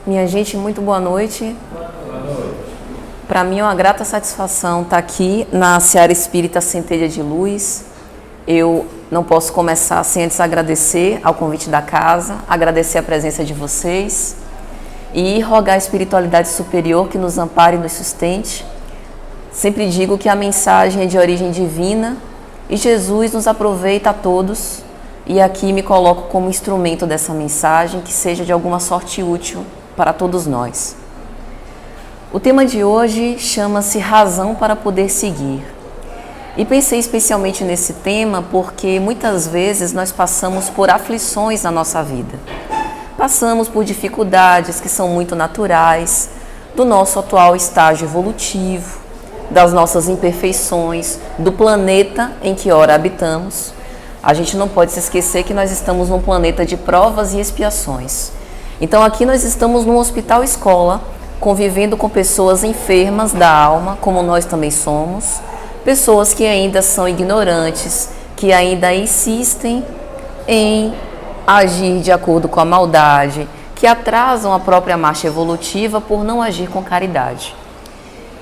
Minha gente, muito boa noite. Para mim é uma grata satisfação estar aqui na Seara Espírita Centelha de Luz. Eu não posso começar sem antes agradecer ao convite da casa, agradecer a presença de vocês e rogar a espiritualidade superior que nos ampare e nos sustente. Sempre digo que a mensagem é de origem divina e Jesus nos aproveita a todos, e aqui me coloco como instrumento dessa mensagem que seja de alguma sorte útil para todos nós. O tema de hoje chama-se Razão para Poder Seguir. E pensei especialmente nesse tema porque muitas vezes nós passamos por aflições na nossa vida. Passamos por dificuldades que são muito naturais do nosso atual estágio evolutivo, das nossas imperfeições, do planeta em que ora habitamos. A gente não pode se esquecer que nós estamos num planeta de provas e expiações. Então aqui nós estamos num hospital-escola, convivendo com pessoas enfermas da alma, como nós também somos, pessoas que ainda são ignorantes, que ainda insistem em agir de acordo com a maldade, que atrasam a própria marcha evolutiva por não agir com caridade.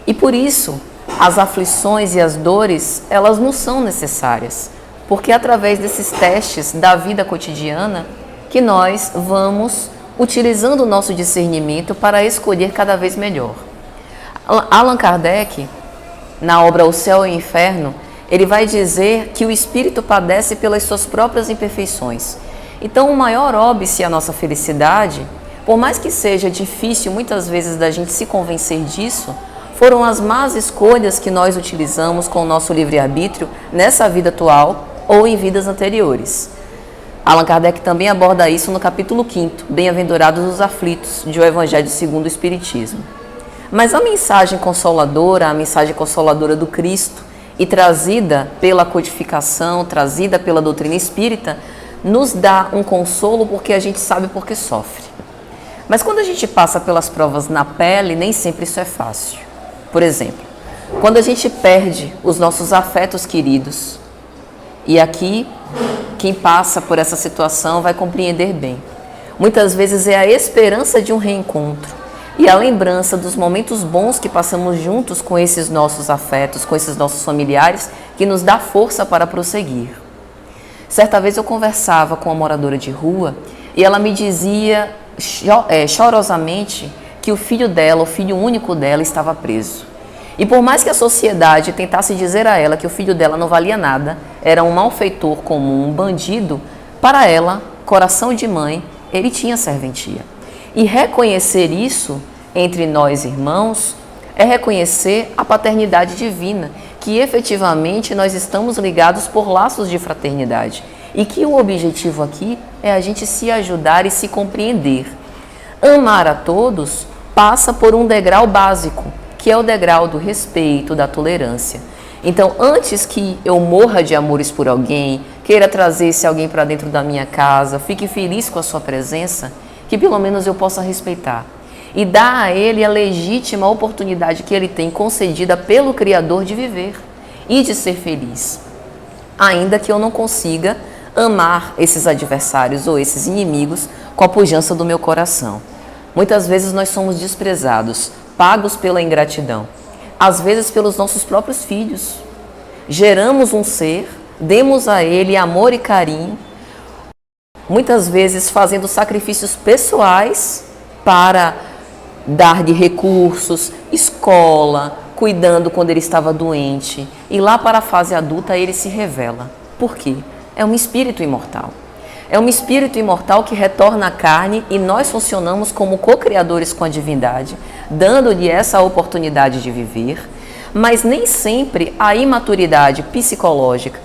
E por isso, as aflições e as dores, elas não são necessárias, porque é através desses testes da vida cotidiana que nós vamos utilizando o nosso discernimento para escolher cada vez melhor. Allan Kardec, na obra O Céu e o Inferno, ele vai dizer que o espírito padece pelas suas próprias imperfeições. Então, o maior óbice à nossa felicidade, por mais que seja difícil muitas vezes da gente se convencer disso, foram as más escolhas que nós utilizamos com o nosso livre-arbítrio nessa vida atual ou em vidas anteriores. Allan Kardec também aborda isso no capítulo 5º, Bem-aventurados os aflitos, de O Evangelho segundo o Espiritismo. Mas a mensagem consoladora do Cristo e trazida pela codificação, trazida pela doutrina espírita, nos dá um consolo porque a gente sabe por que sofre. Mas quando a gente passa pelas provas na pele, nem sempre isso é fácil. Por exemplo, quando a gente perde os nossos afetos queridos, e aqui quem passa por essa situação vai compreender bem. Muitas vezes é a esperança de um reencontro e a lembrança dos momentos bons que passamos juntos com esses nossos afetos, com esses nossos familiares, que nos dá força para prosseguir. Certa vez eu conversava com uma moradora de rua e ela me dizia chorosamente que o filho dela, o filho único dela, estava preso. E por mais que a sociedade tentasse dizer a ela que o filho dela não valia nada, era um malfeitor comum, um bandido, para ela, coração de mãe, ele tinha serventia. E reconhecer isso entre nós irmãos é reconhecer a paternidade divina, que efetivamente nós estamos ligados por laços de fraternidade. E que o objetivo aqui é a gente se ajudar e se compreender. Amar a todos passa por um degrau básico, que é o degrau do respeito, da tolerância. Então, antes que eu morra de amores por alguém, queira trazer esse alguém para dentro da minha casa, fique feliz com a sua presença, que pelo menos eu possa respeitar. E dar a ele a legítima oportunidade que ele tem concedida pelo Criador de viver e de ser feliz. Ainda que eu não consiga amar esses adversários ou esses inimigos com a pujança do meu coração. Muitas vezes nós somos desprezados, pagos pela ingratidão, às vezes pelos nossos próprios filhos. Geramos um ser, demos a ele amor e carinho, muitas vezes fazendo sacrifícios pessoais para dar-lhe recursos, escola, cuidando quando ele estava doente. E lá para a fase adulta ele se revela. Por quê? É um espírito imortal. É um espírito imortal que retorna à carne e nós funcionamos como co-criadores com a divindade, dando-lhe essa oportunidade de viver, mas nem sempre a imaturidade psicológica,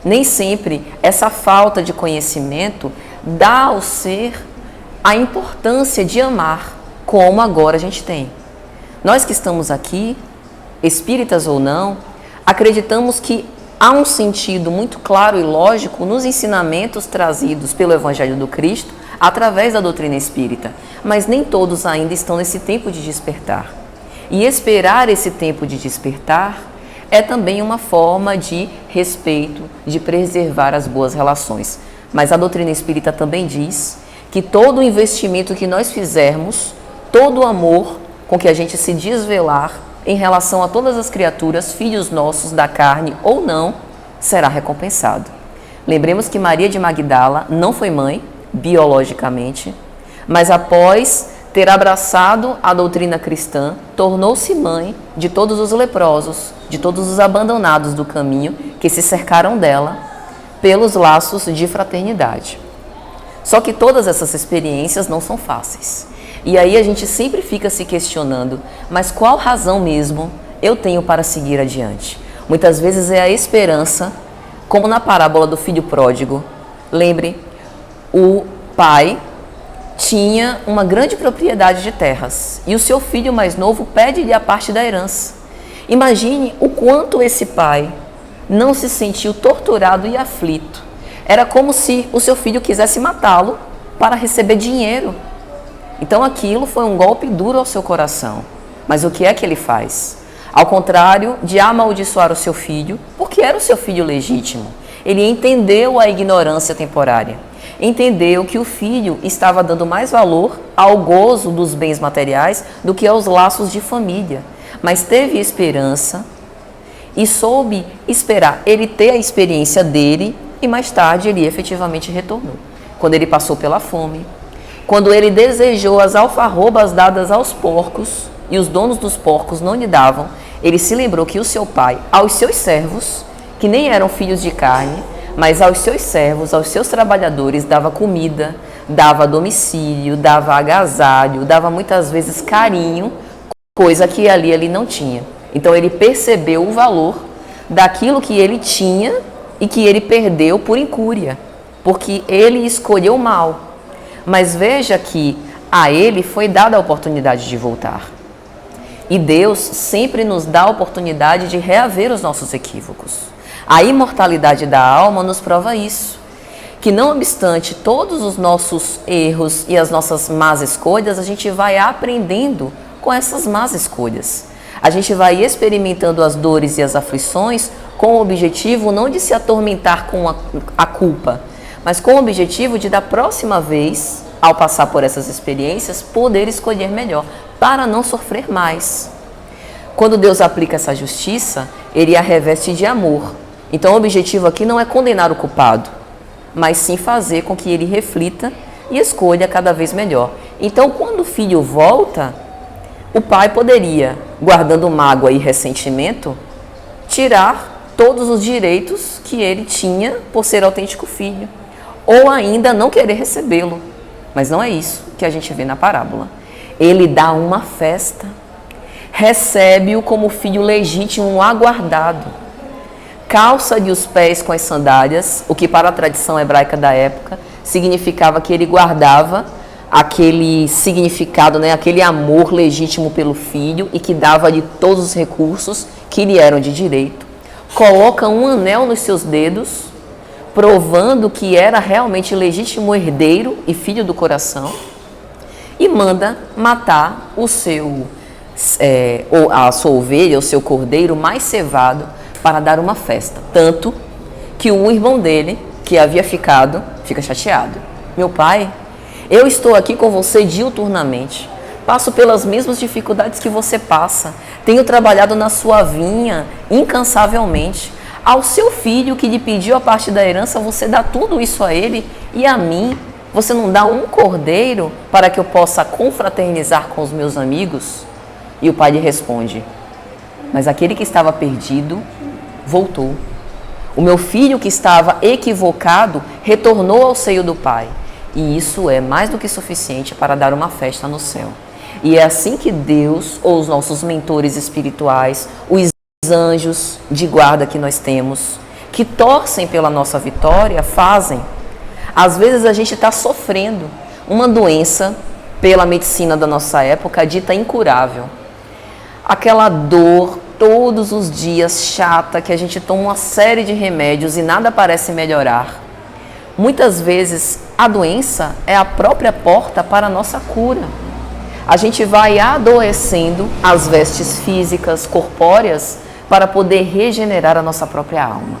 nem sempre essa falta de conhecimento dá ao ser a importância de amar, como agora a gente tem. Nós que estamos aqui, espíritas ou não, acreditamos que há um sentido muito claro e lógico nos ensinamentos trazidos pelo Evangelho do Cristo através da doutrina espírita, mas nem todos ainda estão nesse tempo de despertar. E esperar esse tempo de despertar é também uma forma de respeito, de preservar as boas relações. Mas a doutrina espírita também diz que todo investimento que nós fizermos todo o amor com que a gente se desvelar em relação a todas as criaturas, filhos nossos da carne ou não, será recompensado. Lembremos que Maria de Magdala não foi mãe, biologicamente, mas após ter abraçado a doutrina cristã, tornou-se mãe de todos os leprosos, de todos os abandonados do caminho que se cercaram dela pelos laços de fraternidade. Só que todas essas experiências não são fáceis. E aí a gente sempre fica se questionando, mas qual razão mesmo eu tenho para seguir adiante? Muitas vezes é a esperança, como na parábola do filho pródigo. Lembre, o pai tinha uma grande propriedade de terras e o seu filho mais novo pede-lhe a parte da herança. Imagine o quanto esse pai não se sentiu torturado e aflito. Era como se o seu filho quisesse matá-lo para receber dinheiro. Então aquilo foi um golpe duro ao seu coração. Mas o que é que ele faz? Ao contrário de amaldiçoar o seu filho, porque era o seu filho legítimo, ele entendeu a ignorância temporária. Entendeu que o filho estava dando mais valor ao gozo dos bens materiais do que aos laços de família. Mas teve esperança e soube esperar ele ter a experiência dele e mais tarde ele efetivamente retornou. Quando ele passou pela fome, quando ele desejou as alfarrobas dadas aos porcos e os donos dos porcos não lhe davam, ele se lembrou que o seu pai, aos seus servos, que nem eram filhos de carne, mas aos seus servos, aos seus trabalhadores, dava comida, dava domicílio, dava agasalho, dava muitas vezes carinho, coisa que ali ele não tinha. Então ele percebeu o valor daquilo que ele tinha e que ele perdeu por incúria, porque ele escolheu mal. Mas veja que a ele foi dada a oportunidade de voltar. E Deus sempre nos dá a oportunidade de reaver os nossos equívocos. A imortalidade da alma nos prova isso. Que não obstante todos os nossos erros e as nossas más escolhas, a gente vai aprendendo com essas más escolhas. A gente vai experimentando as dores e as aflições com o objetivo não de se atormentar com a culpa, mas com o objetivo de, da próxima vez, ao passar por essas experiências, poder escolher melhor, para não sofrer mais. Quando Deus aplica essa justiça, Ele a reveste de amor. Então o objetivo aqui não é condenar o culpado, mas sim fazer com que ele reflita e escolha cada vez melhor. Então quando o filho volta, o pai poderia, guardando mágoa e ressentimento, tirar todos os direitos que ele tinha por ser autêntico filho, ou ainda não querer recebê-lo. Mas não é isso que a gente vê na parábola. Ele dá uma festa, recebe-o como filho legítimo aguardado, calça-lhe os pés com as sandálias, o que para a tradição hebraica da época significava que ele guardava aquele significado, né, aquele amor legítimo pelo filho e que dava-lhe todos os recursos que lhe eram de direito. Coloca um anel nos seus dedos, provando que era realmente legítimo herdeiro e filho do coração, e manda matar a sua ovelha, o seu cordeiro mais cevado, para dar uma festa. Tanto que um irmão dele, que havia ficado, fica chateado. Meu pai, eu estou aqui com você diuturnamente, passo pelas mesmas dificuldades que você passa, tenho trabalhado na sua vinha incansavelmente. Ao seu filho que lhe pediu a parte da herança, você dá tudo isso a ele, e a mim, você não dá um cordeiro para que eu possa confraternizar com os meus amigos? E o pai lhe responde: mas aquele que estava perdido voltou. O meu filho que estava equivocado retornou ao seio do pai. E isso é mais do que suficiente para dar uma festa no céu. E é assim que Deus, ou os nossos mentores espirituais, os anjos de guarda que nós temos, que torcem pela nossa vitória, fazem. Às vezes a gente está sofrendo uma doença pela medicina da nossa época dita incurável. Aquela dor todos os dias chata, que a gente toma uma série de remédios e nada parece melhorar. Muitas vezes a doença é a própria porta para a nossa cura. A gente vai adoecendo as vestes físicas, corpóreas, para poder regenerar a nossa própria alma.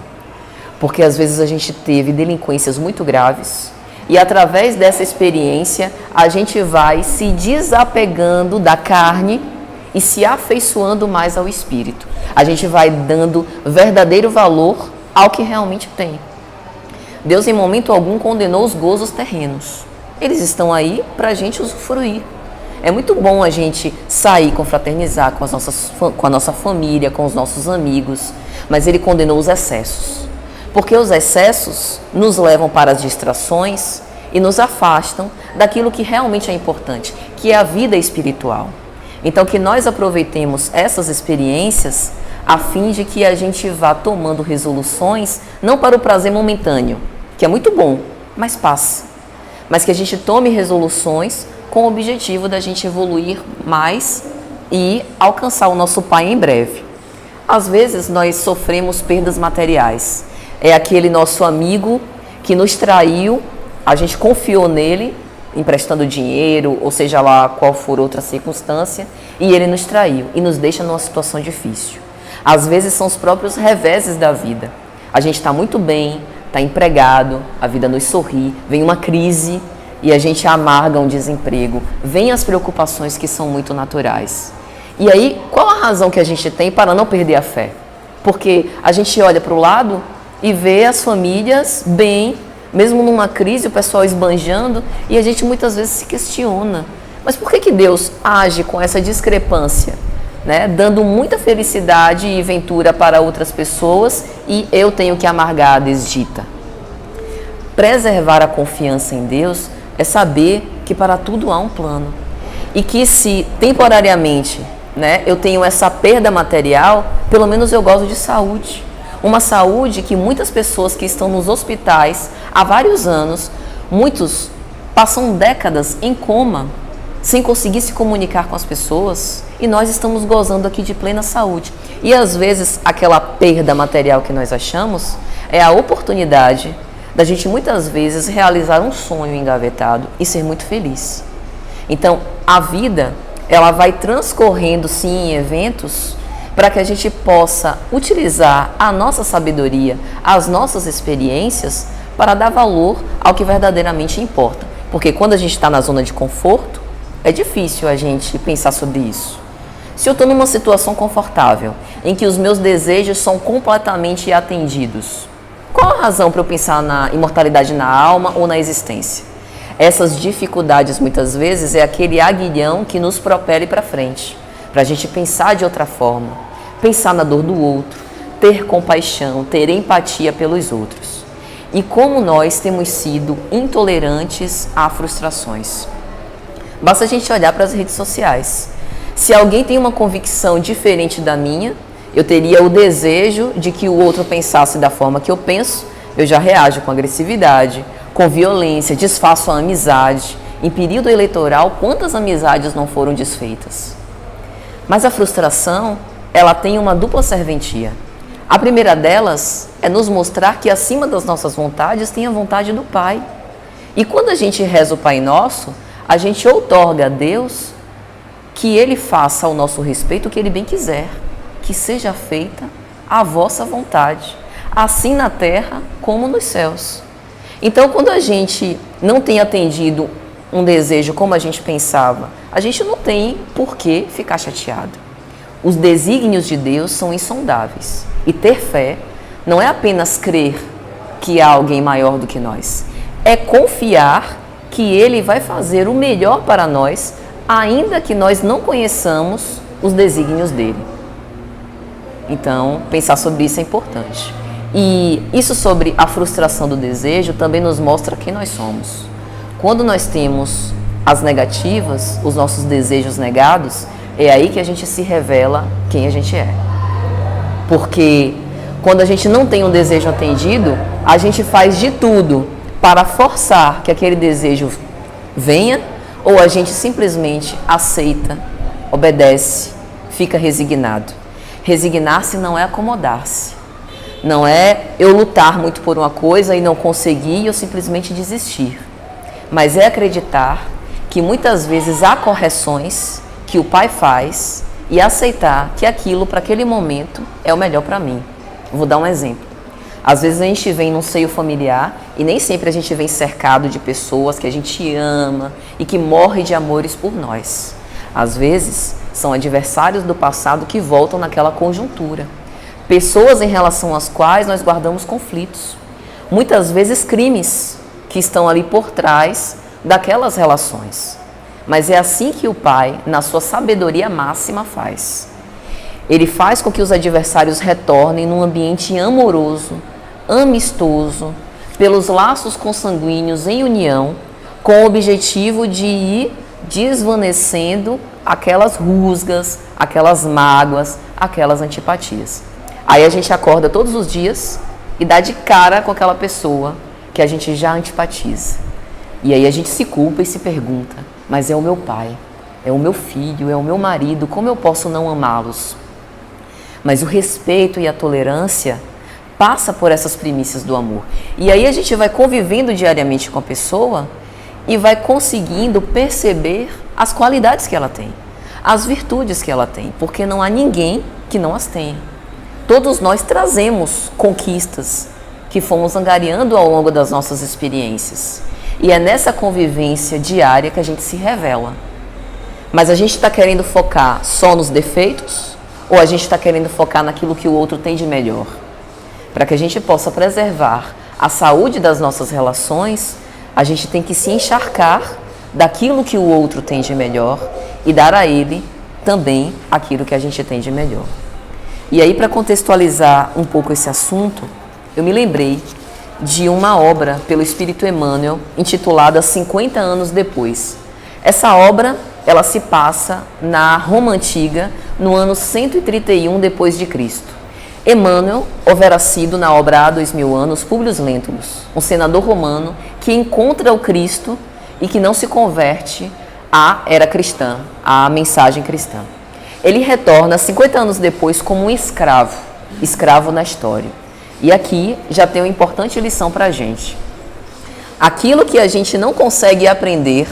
Porque às vezes a gente teve delinquências muito graves, E através dessa experiência, a gente vai se desapegando da carne e se afeiçoando mais ao Espírito. A gente vai dando verdadeiro valor ao que realmente tem. Deus em momento algum condenou os gozos terrenos. Eles estão aí para a gente usufruir. É muito bom a gente sair, confraternizar com a nossa família, com os nossos amigos, mas Ele condenou os excessos. Porque os excessos nos levam para as distrações e nos afastam daquilo que realmente é importante, que é a vida espiritual. Então, que nós aproveitemos essas experiências a fim de que a gente vá tomando resoluções, não para o prazer momentâneo, que é muito bom, mas passa. Mas que a gente tome resoluções com o objetivo da gente evoluir mais e alcançar o nosso Pai em breve. Às vezes, nós sofremos perdas materiais. É aquele nosso amigo que nos traiu, a gente confiou nele, emprestando dinheiro, ou seja lá qual for outra circunstância, e ele nos traiu e nos deixa numa situação difícil. Às vezes são os próprios reveses da vida. A gente está muito bem, está empregado, a vida nos sorri, vem uma crise e a gente amarga um desemprego, vem as preocupações que são muito naturais. E aí, qual a razão que a gente tem para não perder a fé? Porque a gente olha para o lado e vê as famílias bem, mesmo numa crise, o pessoal esbanjando, e a gente muitas vezes se questiona. Mas por que Deus age com essa discrepância, né? Dando muita felicidade e ventura para outras pessoas e eu tenho que amargar a desdita? Preservar a confiança em Deus é saber que para tudo há um plano. E que se temporariamente, né, eu tenho essa perda material, pelo menos eu gozo de saúde. Uma saúde que muitas pessoas que estão nos hospitais há vários anos, muitos passam décadas em coma, sem conseguir se comunicar com as pessoas, e nós estamos gozando aqui de plena saúde. E às vezes aquela perda material que nós achamos é a oportunidade da gente muitas vezes realizar um sonho engavetado e ser muito feliz. Então a vida, ela vai transcorrendo sim em eventos para que a gente possa utilizar a nossa sabedoria, as nossas experiências para dar valor ao que verdadeiramente importa. Porque quando a gente está na zona de conforto, é difícil a gente pensar sobre isso. Se eu estou numa situação confortável, em que os meus desejos são completamente atendidos, qual a razão para eu pensar na imortalidade na alma ou na existência? Essas dificuldades, muitas vezes, é aquele aguilhão que nos propele para frente, para a gente pensar de outra forma, pensar na dor do outro, ter compaixão, ter empatia pelos outros. E como nós temos sido intolerantes a frustrações. Basta a gente olhar para as redes sociais. Se alguém tem uma convicção diferente da minha, eu teria o desejo de que o outro pensasse da forma que eu penso, eu já reajo com agressividade, com violência, desfaço a amizade. Em período eleitoral, quantas amizades não foram desfeitas? Mas a frustração, ela tem uma dupla serventia. A primeira delas é nos mostrar que acima das nossas vontades tem a vontade do Pai. E quando a gente reza o Pai Nosso, a gente outorga a Deus que Ele faça ao nosso respeito o que Ele bem quiser, que seja feita a vossa vontade, assim na terra como nos céus. Então, quando a gente não tem atendido um desejo como a gente pensava, a gente não tem por que ficar chateado. Os desígnios de Deus são insondáveis. E ter fé não é apenas crer que há alguém maior do que nós, é confiar que Ele vai fazer o melhor para nós, ainda que nós não conheçamos os desígnios dele. Então, pensar sobre isso é importante. E isso sobre a frustração do desejo também nos mostra quem nós somos. Quando nós temos as negativas, os nossos desejos negados, é aí que a gente se revela quem a gente é. Porque quando a gente não tem um desejo atendido, a gente faz de tudo para forçar que aquele desejo venha, ou a gente simplesmente aceita, obedece, fica resignado. Resignar-se não é acomodar-se. Não é eu lutar muito por uma coisa e não conseguir e eu simplesmente desistir. Mas é acreditar que muitas vezes há correções que o Pai faz e aceitar que aquilo para aquele momento é o melhor para mim. Vou dar um exemplo. Às vezes a gente vem num seio familiar e nem sempre a gente vem cercado de pessoas que a gente ama e que morrem de amores por nós. Às vezes são adversários do passado que voltam naquela conjuntura. Pessoas em relação às quais nós guardamos conflitos. Muitas vezes crimes que estão ali por trás daquelas relações. Mas é assim que o Pai, na sua sabedoria máxima, faz. Ele faz com que os adversários retornem num ambiente amoroso, amistoso, pelos laços consanguíneos em união, com o objetivo de ir desvanecendo aquelas rusgas, aquelas mágoas, aquelas antipatias. Aí a gente acorda todos os dias e dá de cara com aquela pessoa que a gente já antipatiza. E aí a gente se culpa e se pergunta, mas é o meu pai, é o meu filho, é o meu marido, como eu posso não amá-los? Mas o respeito e a tolerância passa por essas primícias do amor. E aí a gente vai convivendo diariamente com a pessoa e vai conseguindo perceber as qualidades que ela tem, as virtudes que ela tem, porque não há ninguém que não as tenha. Todos nós trazemos conquistas que fomos angariando ao longo das nossas experiências. E é nessa convivência diária que a gente se revela. Mas a gente está querendo focar só nos defeitos ou a gente está querendo focar naquilo que o outro tem de melhor? Para que a gente possa preservar a saúde das nossas relações, a gente tem que se encharcar daquilo que o outro tem de melhor e dar a ele também aquilo que a gente tem de melhor. E aí, para contextualizar um pouco esse assunto, eu me lembrei de uma obra pelo Espírito Emmanuel, intitulada 50 anos depois. Essa obra, ela se passa na Roma Antiga, no ano 131 depois de Cristo. Emmanuel houvera sido, na obra Há 2000 anos, Publius Lentulus, um senador romano que encontra o Cristo e que não se converte à era cristã, à mensagem cristã. Ele retorna 50 anos depois como um escravo na história. E aqui já tem uma importante lição para a gente. Aquilo que a gente não consegue aprender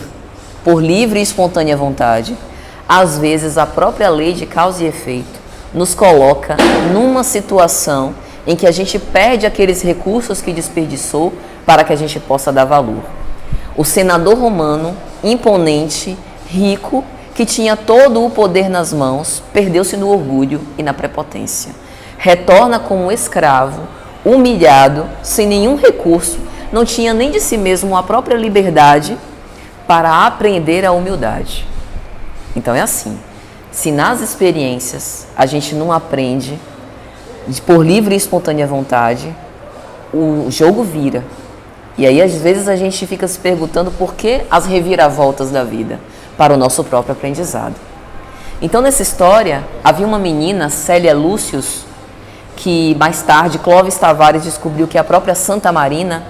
por livre e espontânea vontade, às vezes a própria lei de causa e efeito nos coloca numa situação em que a gente perde aqueles recursos que desperdiçou para que a gente possa dar valor. O senador romano, imponente, rico, que tinha todo o poder nas mãos, perdeu-se no orgulho e na prepotência. Retorna como um escravo, humilhado, sem nenhum recurso, não tinha nem de si mesmo a própria liberdade para aprender a humildade. Então é assim, se nas experiências a gente não aprende por livre e espontânea vontade, o jogo vira. E aí às vezes a gente fica se perguntando por que as reviravoltas da vida, para o nosso próprio aprendizado. Então nessa história havia uma menina, Célia Lúcius, que mais tarde Clóvis Tavares descobriu que a própria Santa Marina,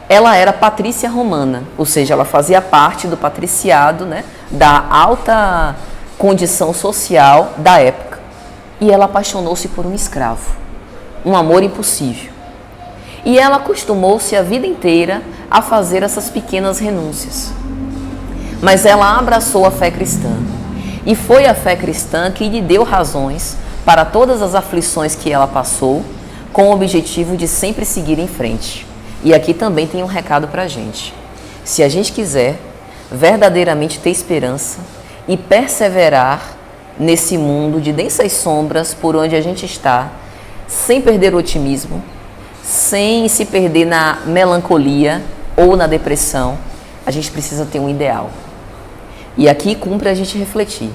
ela era patrícia romana, ou seja, ela fazia parte do patriciado, né, da alta condição social da época. E ela apaixonou-se por um escravo, um amor impossível. E ela acostumou-se a vida inteira a fazer essas pequenas renúncias. Mas ela abraçou a fé cristã. E foi a fé cristã que lhe deu razões para todas as aflições que ela passou, com o objetivo de sempre seguir em frente. E aqui também tem um recado para a gente. Se a gente quiser verdadeiramente ter esperança e perseverar nesse mundo de densas sombras por onde a gente está, sem perder o otimismo, sem se perder na melancolia ou na depressão, a gente precisa ter um ideal. E aqui cumpre a gente refletir.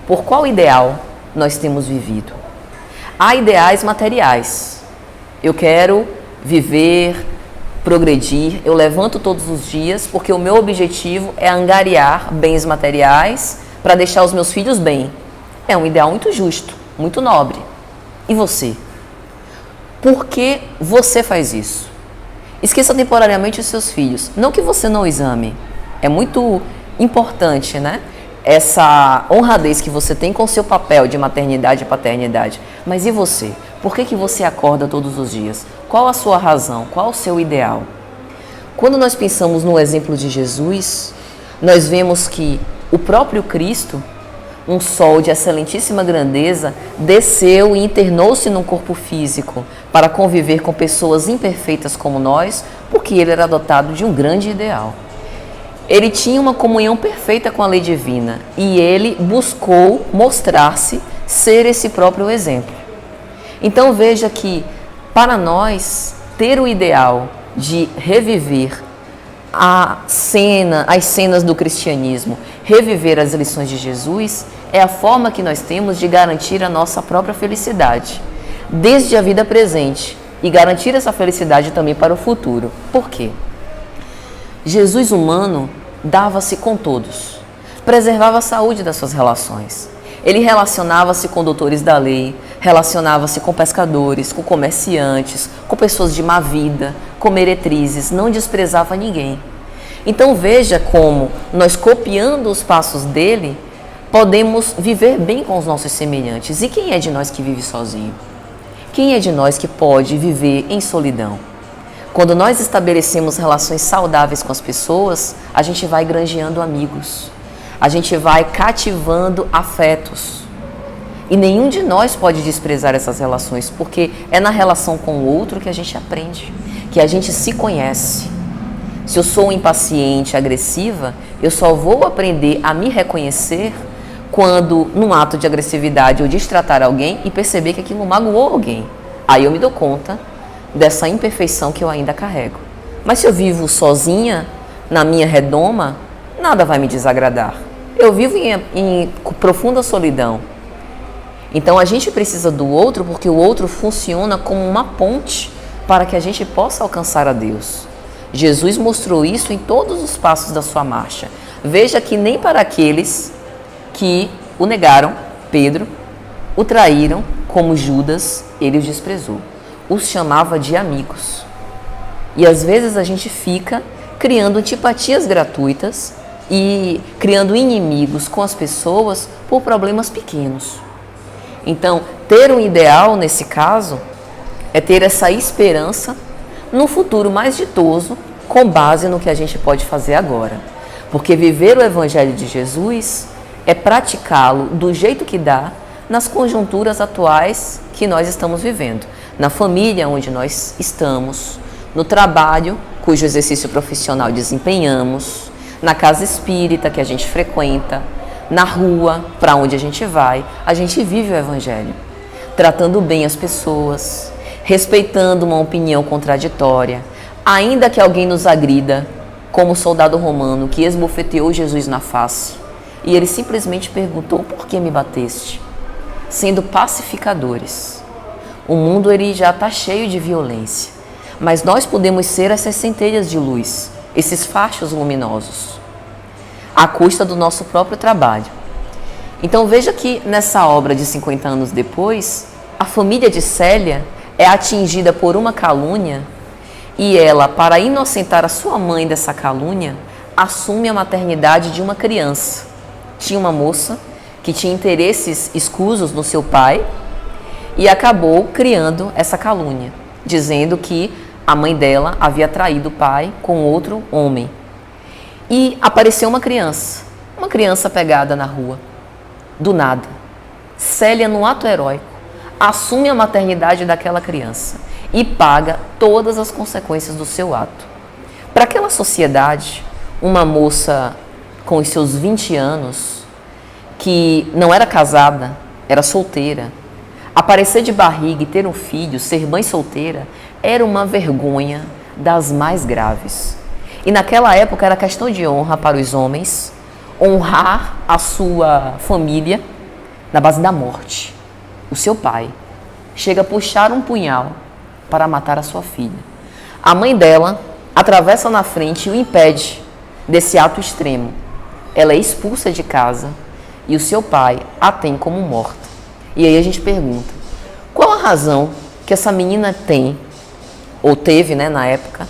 Por qual ideal nós temos vivido? Há ideais materiais. Eu quero viver, progredir, eu levanto todos os dias porque o meu objetivo é angariar bens materiais para deixar os meus filhos bem. É um ideal muito justo, muito nobre. E você? Por que você faz isso? Esqueça temporariamente os seus filhos. Não que você não os ame. É muito importante, né? Essa honradez que você tem com o seu papel de maternidade e paternidade. Mas e você? Por que você acorda todos os dias? Qual a sua razão? Qual o seu ideal? Quando nós pensamos no exemplo de Jesus, nós vemos que o próprio Cristo um sol de excelentíssima grandeza, desceu e internou-se num corpo físico para conviver com pessoas imperfeitas como nós, porque ele era dotado de um grande ideal. Ele tinha uma comunhão perfeita com a lei divina e ele buscou mostrar-se ser esse próprio exemplo. Então veja que, para nós, ter o ideal de reviver as cenas do cristianismo, reviver as lições de Jesus, é a forma que nós temos de garantir a nossa própria felicidade, desde a vida presente, e garantir essa felicidade também para o futuro. Por quê? Jesus humano dava-se com todos, preservava a saúde das suas relações. Ele relacionava-se com doutores da lei, relacionava-se com pescadores, com comerciantes, com pessoas de má vida, com meretrizes, não desprezava ninguém. Então veja como nós, copiando os passos dele, podemos viver bem com os nossos semelhantes. E quem é de nós que vive sozinho? Quem é de nós que pode viver em solidão? Quando nós estabelecemos relações saudáveis com as pessoas, a gente vai granjeando amigos, a gente vai cativando afetos. E nenhum de nós pode desprezar essas relações, porque é na relação com o outro que a gente aprende, que a gente se conhece. Se eu sou impaciente, agressiva, eu só vou aprender a me reconhecer quando, num ato de agressividade, eu destratar alguém e perceber que aquilo magoou alguém. Aí eu me dou conta dessa imperfeição que eu ainda carrego. Mas se eu vivo sozinha, na minha redoma, nada vai me desagradar. Eu vivo em profunda solidão. Então a gente precisa do outro porque o outro funciona como uma ponte para que a gente possa alcançar a Deus. Jesus mostrou isso em todos os passos da sua marcha. Veja que nem para aqueles que o negaram, Pedro, o traíram, como Judas, ele os desprezou. Os chamava de amigos. E às vezes a gente fica criando antipatias gratuitas e criando inimigos com as pessoas por problemas pequenos. Então, ter um ideal nesse caso é ter essa esperança no futuro mais ditoso com base no que a gente pode fazer agora. Porque viver o Evangelho de Jesus é praticá-lo do jeito que dá nas conjunturas atuais que nós estamos vivendo. Na família onde nós estamos, no trabalho cujo exercício profissional desempenhamos, na casa espírita que a gente frequenta, na rua para onde a gente vai, a gente vive o Evangelho, tratando bem as pessoas, respeitando uma opinião contraditória, ainda que alguém nos agrida, como o soldado romano que esbofeteou Jesus na face, e ele simplesmente perguntou: por que me bateste? Sendo pacificadores. O mundo ele já está cheio de violência, mas nós podemos ser essas centelhas de luz, esses fachos luminosos, à custa do nosso próprio trabalho. Então veja que nessa obra de 50 anos depois, a família de Célia é atingida por uma calúnia e ela, para inocentar a sua mãe dessa calúnia, assume a maternidade de uma criança. Tinha uma moça que tinha interesses escusos no seu pai e acabou criando essa calúnia, dizendo que a mãe dela havia traído o pai com outro homem. E apareceu uma criança pegada na rua, do nada. Célia, no ato heróico, assume a maternidade daquela criança e paga todas as consequências do seu ato. Para aquela sociedade, uma moça com os seus 20 anos, que não era casada, era solteira, aparecer de barriga e ter um filho, ser mãe solteira, era uma vergonha das mais graves. E naquela época era questão de honra para os homens honrar a sua família na base da morte. O seu pai chega a puxar um punhal para matar a sua filha. A mãe dela atravessa na frente e o impede desse ato extremo. Ela é expulsa de casa e o seu pai a tem como morta. E aí a gente pergunta, qual a razão que essa menina tem, ou teve, na época,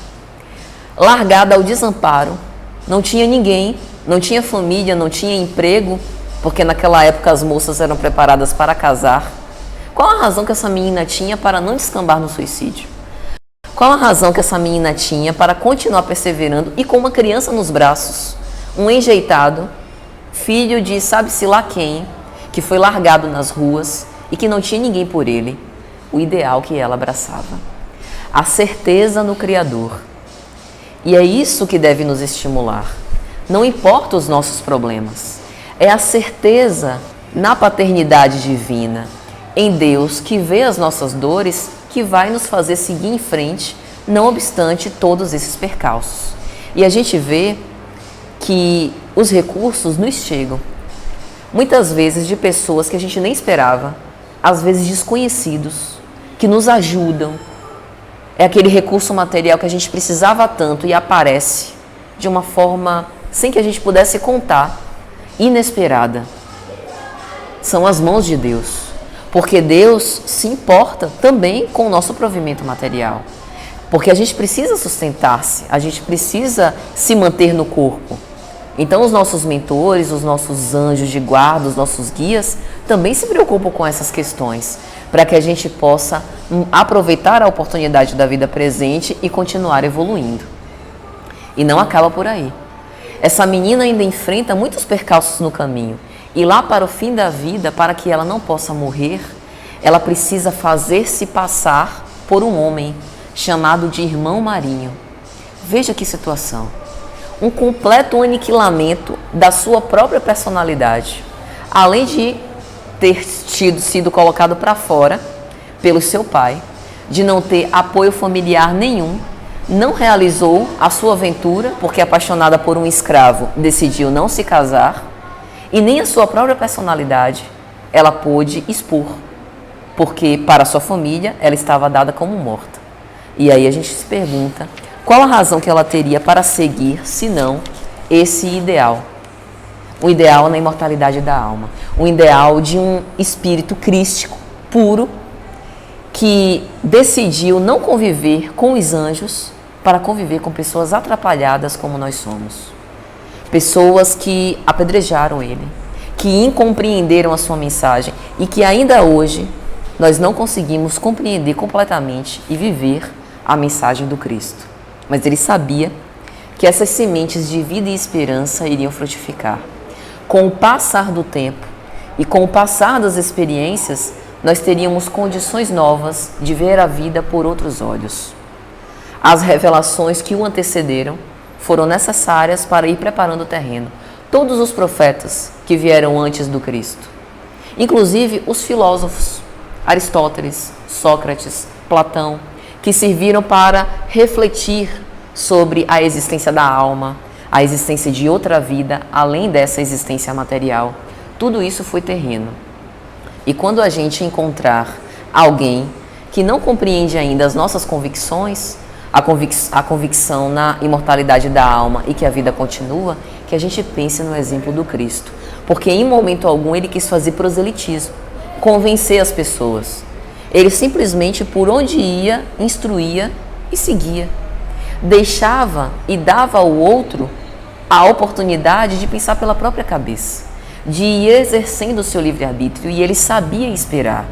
largada ao desamparo, não tinha ninguém, não tinha família, não tinha emprego, porque naquela época as moças eram preparadas para casar. Qual a razão que essa menina tinha para não descambar no suicídio? Qual a razão que essa menina tinha para continuar perseverando e com uma criança nos braços, um enjeitado, filho de sabe-se lá quem, que foi largado nas ruas e que não tinha ninguém por ele, o ideal que ela abraçava. A certeza no Criador. E é isso que deve nos estimular. Não importa os nossos problemas, é a certeza na paternidade divina, em Deus que vê as nossas dores, que vai nos fazer seguir em frente, não obstante todos esses percalços. E a gente vê que os recursos nos chegam, muitas vezes de pessoas que a gente nem esperava, às vezes desconhecidos, que nos ajudam. É aquele recurso material que a gente precisava tanto e aparece de uma forma sem que a gente pudesse contar, inesperada. São as mãos de Deus, porque Deus se importa também com o nosso provimento material, porque a gente precisa sustentar-se, a gente precisa se manter no corpo. Então os nossos mentores, os nossos anjos de guarda, os nossos guias também se preocupam com essas questões, para que a gente possa aproveitar a oportunidade da vida presente e continuar evoluindo. E não acaba por aí. Essa menina ainda enfrenta muitos percalços no caminho. E lá para o fim da vida, para que ela não possa morrer, ela precisa fazer-se passar por um homem chamado de irmão Marinho. Veja que situação. Um completo aniquilamento da sua própria personalidade. Além de ter sido colocado para fora pelo seu pai, de não ter apoio familiar nenhum, não realizou a sua aventura, porque apaixonada por um escravo, decidiu não se casar, e nem a sua própria personalidade ela pôde expor, porque para sua família ela estava dada como morta. E aí a gente se pergunta, qual a razão que ela teria para seguir, se não esse ideal? O ideal na imortalidade da alma, o ideal de um espírito crístico, puro, que decidiu não conviver com os anjos para conviver com pessoas atrapalhadas como nós somos. Pessoas que apedrejaram ele, que incompreenderam a sua mensagem e que ainda hoje nós não conseguimos compreender completamente e viver a mensagem do Cristo. Mas ele sabia que essas sementes de vida e esperança iriam frutificar. Com o passar do tempo e com o passar das experiências, nós teríamos condições novas de ver a vida por outros olhos. As revelações que o antecederam foram necessárias para ir preparando o terreno. Todos os profetas que vieram antes do Cristo, inclusive os filósofos, Aristóteles, Sócrates, Platão, que serviram para refletir sobre a existência da alma, a existência de outra vida, além dessa existência material. Tudo isso foi terreno. E quando a gente encontrar alguém que não compreende ainda as nossas convicções, a convicção na imortalidade da alma e que a vida continua, que a gente pense no exemplo do Cristo. Porque em momento algum ele quis fazer proselitismo, convencer as pessoas. Ele simplesmente, por onde ia, instruía e seguia. Deixava e dava ao outro a oportunidade de pensar pela própria cabeça, de ir exercendo o seu livre-arbítrio, e ele sabia esperar.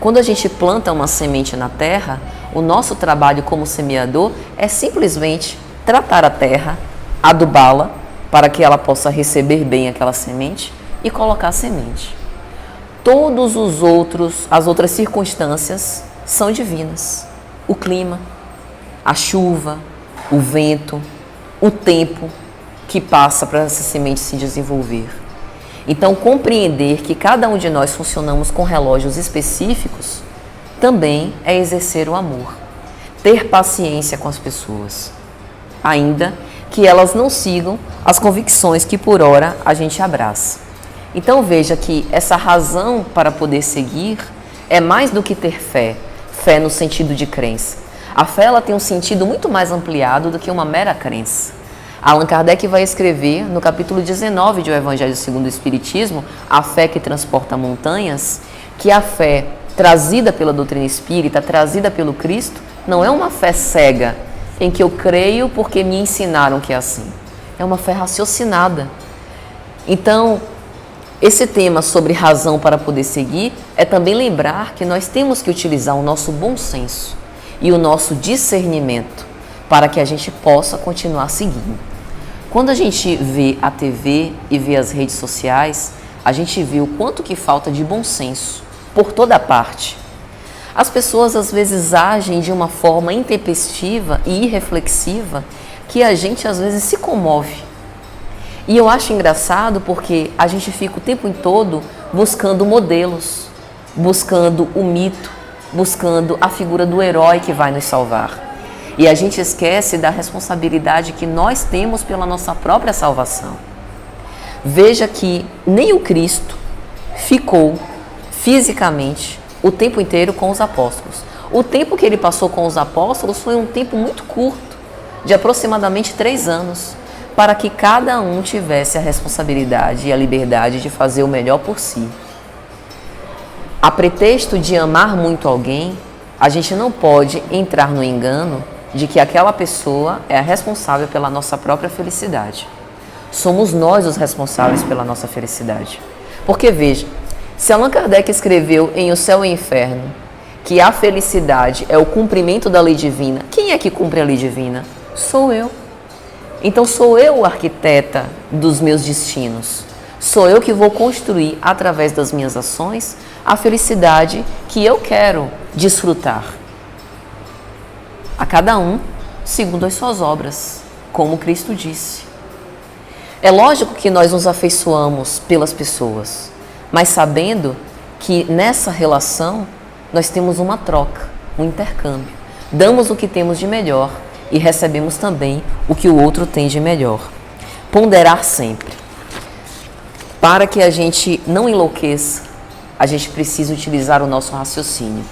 Quando a gente planta uma semente na terra, o nosso trabalho como semeador é simplesmente tratar a terra, adubá-la, para que ela possa receber bem aquela semente e colocar a semente. Todos as outras circunstâncias são divinas. O clima, a chuva, o vento, o tempo que passa para essa semente se desenvolver. Então, compreender que cada um de nós funcionamos com relógios específicos também é exercer o amor. Ter paciência com as pessoas, ainda que elas não sigam as convicções que por hora a gente abraça. Então veja que essa razão para poder seguir é mais do que ter fé, fé no sentido de crença. A fé ela tem um sentido muito mais ampliado do que uma mera crença. Allan Kardec vai escrever no capítulo 19 de O Evangelho segundo o Espiritismo, A Fé que Transporta Montanhas, que a fé trazida pela doutrina espírita, trazida pelo Cristo, não é uma fé cega, em que eu creio porque me ensinaram que é assim. É uma fé raciocinada. Então, esse tema sobre razão para poder seguir é também lembrar que nós temos que utilizar o nosso bom senso e o nosso discernimento para que a gente possa continuar seguindo. Quando a gente vê a TV e vê as redes sociais, a gente viu quanto que falta de bom senso por toda parte. As pessoas às vezes agem de uma forma intempestiva e irreflexiva que a gente às vezes se comove. E eu acho engraçado porque a gente fica o tempo todo buscando modelos, buscando o mito, buscando a figura do herói que vai nos salvar. E a gente esquece da responsabilidade que nós temos pela nossa própria salvação. Veja que nem o Cristo ficou fisicamente o tempo inteiro com os apóstolos. O tempo que ele passou com os apóstolos foi um tempo muito curto, de aproximadamente 3 anos, para que cada um tivesse a responsabilidade e a liberdade de fazer o melhor por si. A pretexto de amar muito alguém, a gente não pode entrar no engano de que aquela pessoa é a responsável pela nossa própria felicidade. Somos nós os responsáveis pela nossa felicidade. Porque veja, se Allan Kardec escreveu em O Céu e o Inferno que a felicidade é o cumprimento da lei divina, quem é que cumpre a lei divina? Sou eu. Então sou eu a arquiteta dos meus destinos. Sou eu que vou construir, através das minhas ações, a felicidade que eu quero desfrutar. A cada um, segundo as suas obras, como Cristo disse. É lógico que nós nos afeiçoamos pelas pessoas, mas sabendo que nessa relação nós temos uma troca, um intercâmbio. Damos o que temos de melhor e recebemos também o que o outro tem de melhor. Ponderar sempre. Para que a gente não enlouqueça, a gente precisa utilizar o nosso raciocínio.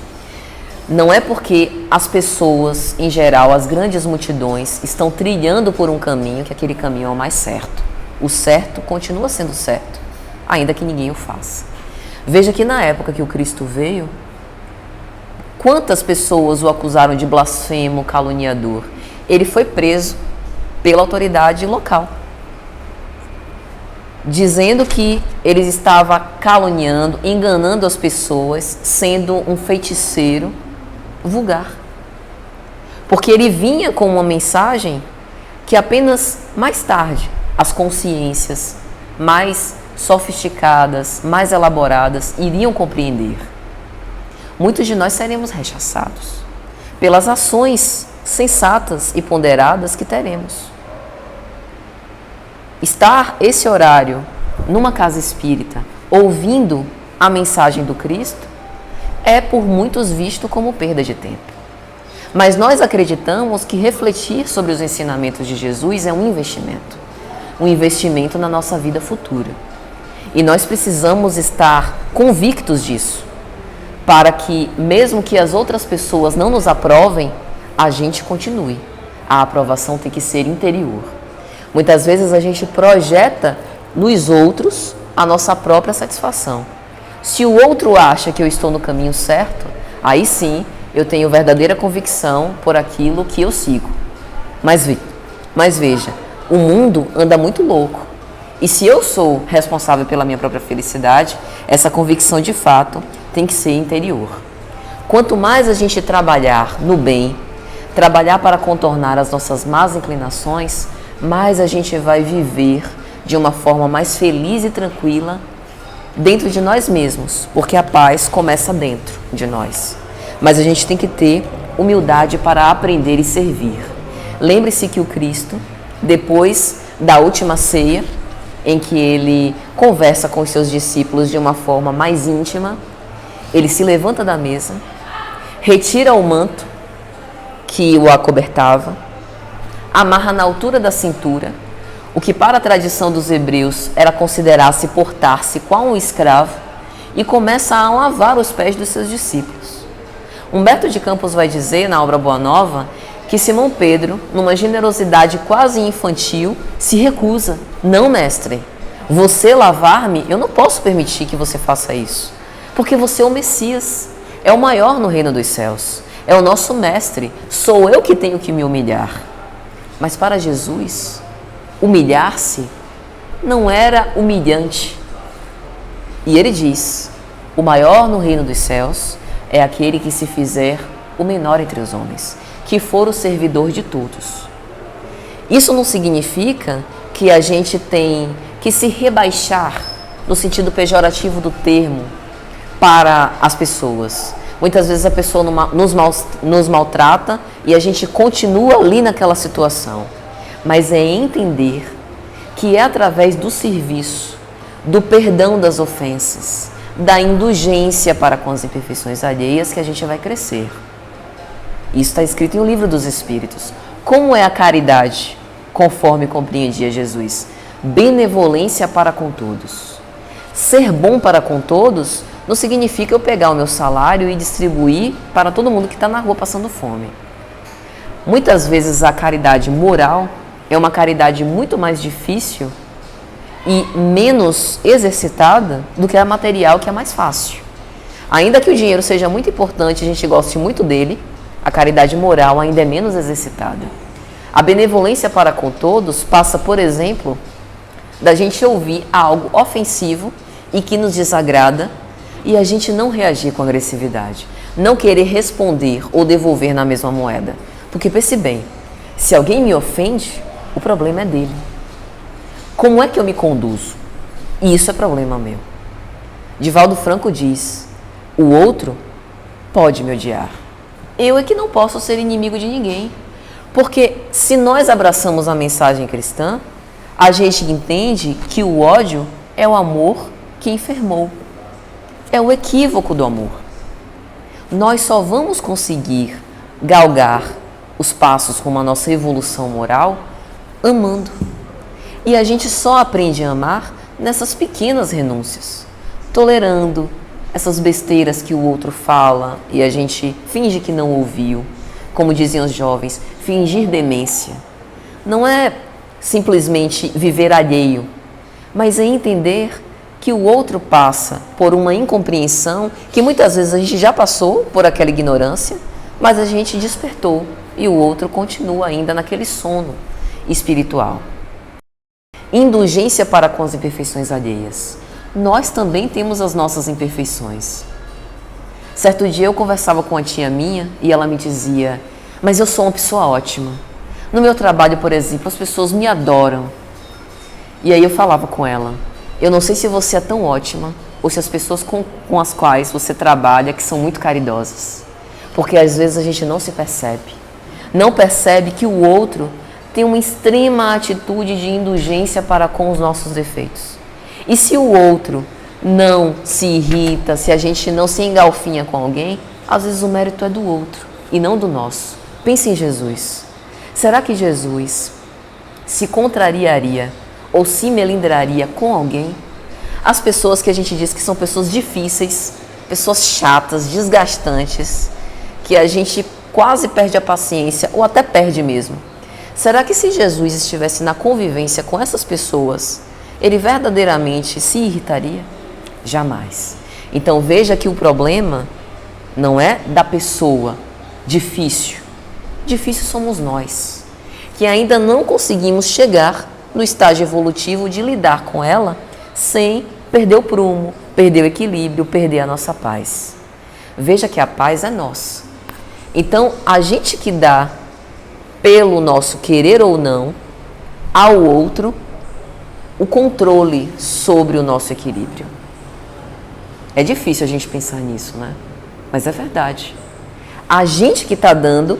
Não é porque as pessoas, em geral, as grandes multidões, estão trilhando por um caminho que aquele caminho é o mais certo. O certo continua sendo certo, ainda que ninguém o faça. Veja que na época que o Cristo veio, quantas pessoas o acusaram de blasfemo, caluniador? Ele foi preso pela autoridade local, dizendo que ele estava caluniando, enganando as pessoas, sendo um feiticeiro vulgar. Porque ele vinha com uma mensagem que apenas mais tarde as consciências mais sofisticadas, mais elaboradas iriam compreender. Muitos de nós seremos rechaçados pelas ações sensatas e ponderadas que teremos. Estar esse horário numa casa espírita, ouvindo a mensagem do Cristo, é por muitos visto como perda de tempo. Mas nós acreditamos que refletir sobre os ensinamentos de Jesus é um investimento na nossa vida futura. E nós precisamos estar convictos disso, para que, mesmo que as outras pessoas não nos aprovem, a gente continue. A aprovação tem que ser interior. Muitas vezes a gente projeta nos outros a nossa própria satisfação. Se o outro acha que eu estou no caminho certo, aí sim eu tenho verdadeira convicção por aquilo que eu sigo. Mas veja, o mundo anda muito louco. E se eu sou responsável pela minha própria felicidade, essa convicção de fato tem que ser interior. Quanto mais a gente trabalhar no bem, trabalhar para contornar as nossas más inclinações, mais a gente vai viver de uma forma mais feliz e tranquila dentro de nós mesmos, porque a paz começa dentro de nós. Mas a gente tem que ter humildade para aprender e servir. Lembre-se que o Cristo, depois da última ceia, em que ele conversa com os seus discípulos de uma forma mais íntima, ele se levanta da mesa, retira o manto que o acobertava, amarra na altura da cintura, o que para a tradição dos hebreus era considerar-se portar-se qual um escravo, e começa a lavar os pés dos seus discípulos. Humberto de Campos vai dizer, na obra Boa Nova, que Simão Pedro, numa generosidade quase infantil, se recusa. Não, mestre, você lavar-me, eu não posso permitir que você faça isso, porque você é o Messias, é o maior no reino dos céus, é o nosso mestre, sou eu que tenho que me humilhar. Mas para Jesus, humilhar-se não era humilhante. E ele diz, o maior no reino dos céus é aquele que se fizer o menor entre os homens, que for o servidor de todos. Isso não significa que a gente tem que se rebaixar no sentido pejorativo do termo, para as pessoas. Muitas vezes a pessoa nos maltrata e a gente continua ali naquela situação. Mas é entender que é através do serviço, do perdão das ofensas, da indulgência para com as imperfeições alheias que a gente vai crescer. Isso está escrito em O Livro dos Espíritos. Como é a caridade, conforme compreendia Jesus? Benevolência para com todos. Ser bom para com todos não significa eu pegar o meu salário e distribuir para todo mundo que está na rua passando fome. Muitas vezes a caridade moral é uma caridade muito mais difícil e menos exercitada do que a material, que é mais fácil. Ainda que o dinheiro seja muito importante, a gente goste muito dele, a caridade moral ainda é menos exercitada. A benevolência para com todos passa, por exemplo, da gente ouvir algo ofensivo e que nos desagrada e a gente não reagir com agressividade, não querer responder ou devolver na mesma moeda. Porque pense bem, se alguém me ofende, o problema é dele. Como é que eu me conduzo? E isso é problema meu. Divaldo Franco diz, o outro pode me odiar. Eu é que não posso ser inimigo de ninguém. Porque se nós abraçamos a mensagem cristã, a gente entende que o ódio é o amor que enfermou. É o equívoco do amor. Nós só vamos conseguir galgar os passos rumo à nossa evolução moral amando. E a gente só aprende a amar nessas pequenas renúncias, tolerando essas besteiras que o outro fala e a gente finge que não ouviu. Como diziam os jovens, fingir demência. Não é simplesmente viver alheio, mas é entender que o outro passa por uma incompreensão que muitas vezes a gente já passou por aquela ignorância, mas a gente despertou e o outro continua ainda naquele sono espiritual. Indulgência para com as imperfeições alheias. Nós também temos as nossas imperfeições. Certo dia eu conversava com uma tia minha e ela me dizia, mas eu sou uma pessoa ótima. No meu trabalho, por exemplo, as pessoas me adoram. E aí eu falava com ela, eu não sei se você é tão ótima ou se as pessoas com as quais você trabalha que são muito caridosas. Porque às vezes a gente não se percebe. Não percebe que o outro tem uma extrema atitude de indulgência para com os nossos defeitos. E se o outro não se irrita, se a gente não se engalfinha com alguém, às vezes o mérito é do outro e não do nosso. Pense em Jesus. Será que Jesus se contrariaria ou se melindraria com alguém? As pessoas que a gente diz que são pessoas difíceis, pessoas chatas, desgastantes, que a gente quase perde a paciência ou até perde mesmo. Será que se Jesus estivesse na convivência com essas pessoas, ele verdadeiramente se irritaria? Jamais. Então veja que o problema não é da pessoa difícil. Difícil somos nós, que ainda não conseguimos chegar no estágio evolutivo de lidar com ela sem perder o prumo, perder o equilíbrio, perder a nossa paz. Veja que a paz é nossa. Então, a gente que dá pelo nosso querer ou não ao outro o controle sobre o nosso equilíbrio. É difícil a gente pensar nisso, né? Mas é verdade. A gente que está dando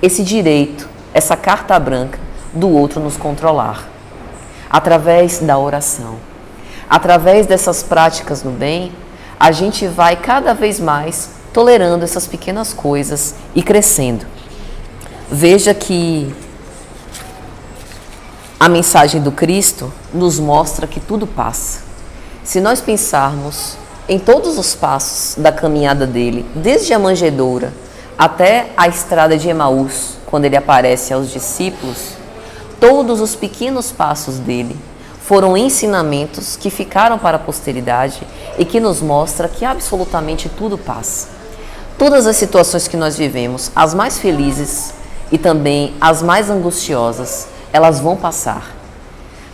esse direito, essa carta branca do outro nos controlar. Através da oração, através dessas práticas no bem, a gente vai cada vez mais tolerando essas pequenas coisas e crescendo. Veja que a mensagem do Cristo nos mostra que tudo passa. Se nós pensarmos em todos os passos da caminhada dele, desde a manjedoura até a estrada de Emaús, quando ele aparece aos discípulos, todos os pequenos passos dele foram ensinamentos que ficaram para a posteridade e que nos mostra que absolutamente tudo passa. Todas as situações que nós vivemos, as mais felizes e também as mais angustiosas, elas vão passar.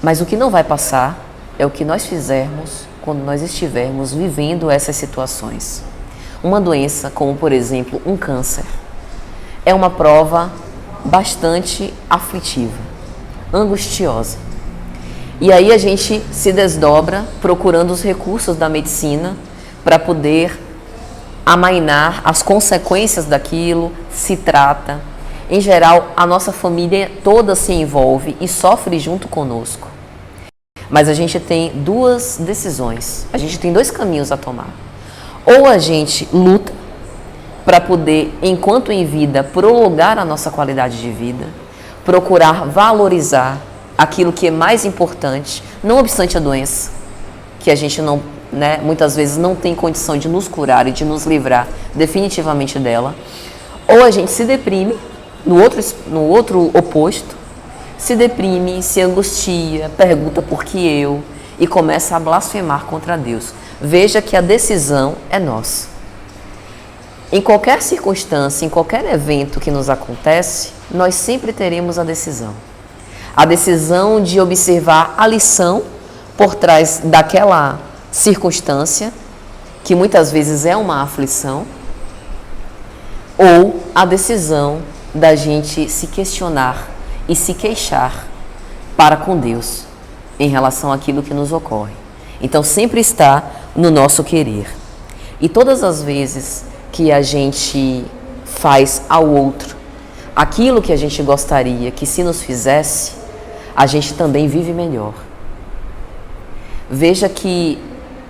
Mas o que não vai passar é o que nós fizermos quando nós estivermos vivendo essas situações. Uma doença, como por exemplo um câncer, é uma prova bastante aflitiva, angustiosa. E aí a gente se desdobra procurando os recursos da medicina para poder amainar as consequências daquilo, se trata. Em geral, a nossa família toda se envolve e sofre junto conosco. Mas a gente tem duas decisões, a gente tem dois caminhos a tomar. Ou a gente luta para poder, enquanto em vida, prolongar a nossa qualidade de vida, procurar valorizar aquilo que é mais importante, não obstante a doença, que a gente não, muitas vezes não tem condição de nos curar e de nos livrar definitivamente dela. Ou a gente se deprime, no outro oposto, se deprime, se angustia, pergunta por que eu e começa a blasfemar contra Deus. Veja que a decisão é nossa. Em qualquer circunstância, em qualquer evento que nos acontece, nós sempre teremos a decisão. A decisão de observar a lição por trás daquela circunstância, que muitas vezes é uma aflição, ou a decisão da gente se questionar e se queixar para com Deus em relação àquilo que nos ocorre. Então sempre está no nosso querer. E todas as vezes que a gente faz ao outro aquilo que a gente gostaria que se nos fizesse, a gente também vive melhor. Veja que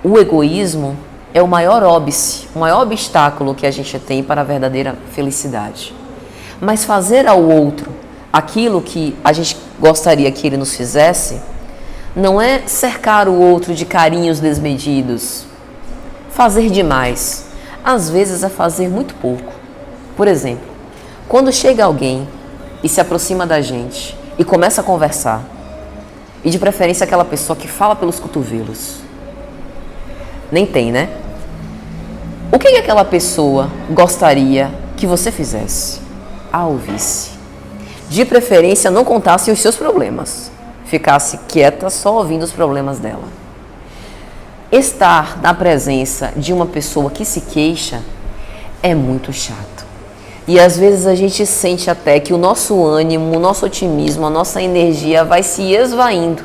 o egoísmo é o maior óbice, o maior obstáculo que a gente tem para a verdadeira felicidade. Mas fazer ao outro aquilo que a gente gostaria que ele nos fizesse, não é cercar o outro de carinhos desmedidos, fazer demais. Às vezes é fazer muito pouco. Por exemplo, quando chega alguém e se aproxima da gente e começa a conversar, e de preferência aquela pessoa que fala pelos cotovelos, nem tem, né? O que aquela pessoa gostaria que você fizesse? A ouvisse. De preferência, não contasse os seus problemas. Ficasse quieta só ouvindo os problemas dela. Estar na presença de uma pessoa que se queixa é muito chato. E às vezes a gente sente até que o nosso ânimo, o nosso otimismo, a nossa energia vai se esvaindo.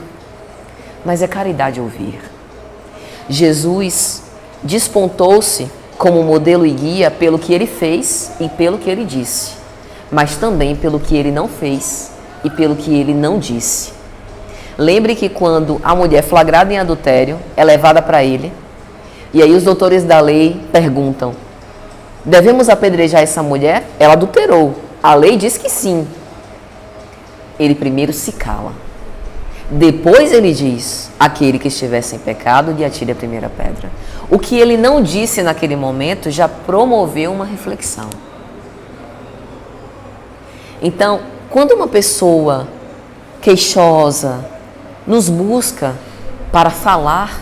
Mas é caridade ouvir. Jesus despontou-se como modelo e guia pelo que ele fez e pelo que ele disse, mas também pelo que ele não fez e pelo que ele não disse. Lembre que quando a mulher flagrada em adultério é levada para ele, e aí os doutores da lei perguntam: devemos apedrejar essa mulher? Ela adulterou. A lei diz que sim. Ele primeiro se cala. Depois ele diz: aquele que estiver sem pecado, lhe atire a primeira pedra. O que ele não disse naquele momento já promoveu uma reflexão. Então, quando uma pessoa queixosa nos busca para falar,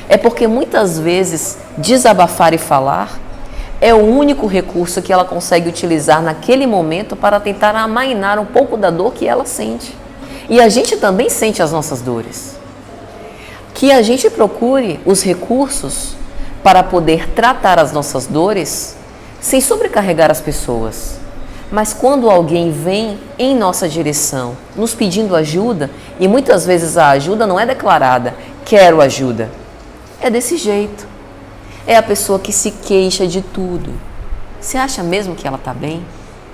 é porque muitas vezes desabafar e falar é o único recurso que ela consegue utilizar naquele momento para tentar amainar um pouco da dor que ela sente. E a gente também sente as nossas dores. Que a gente procure os recursos para poder tratar as nossas dores sem sobrecarregar as pessoas. Mas quando alguém vem em nossa direção, nos pedindo ajuda, e muitas vezes a ajuda não é declarada, quero ajuda. É desse jeito. É a pessoa que se queixa de tudo. Você acha mesmo que ela está bem?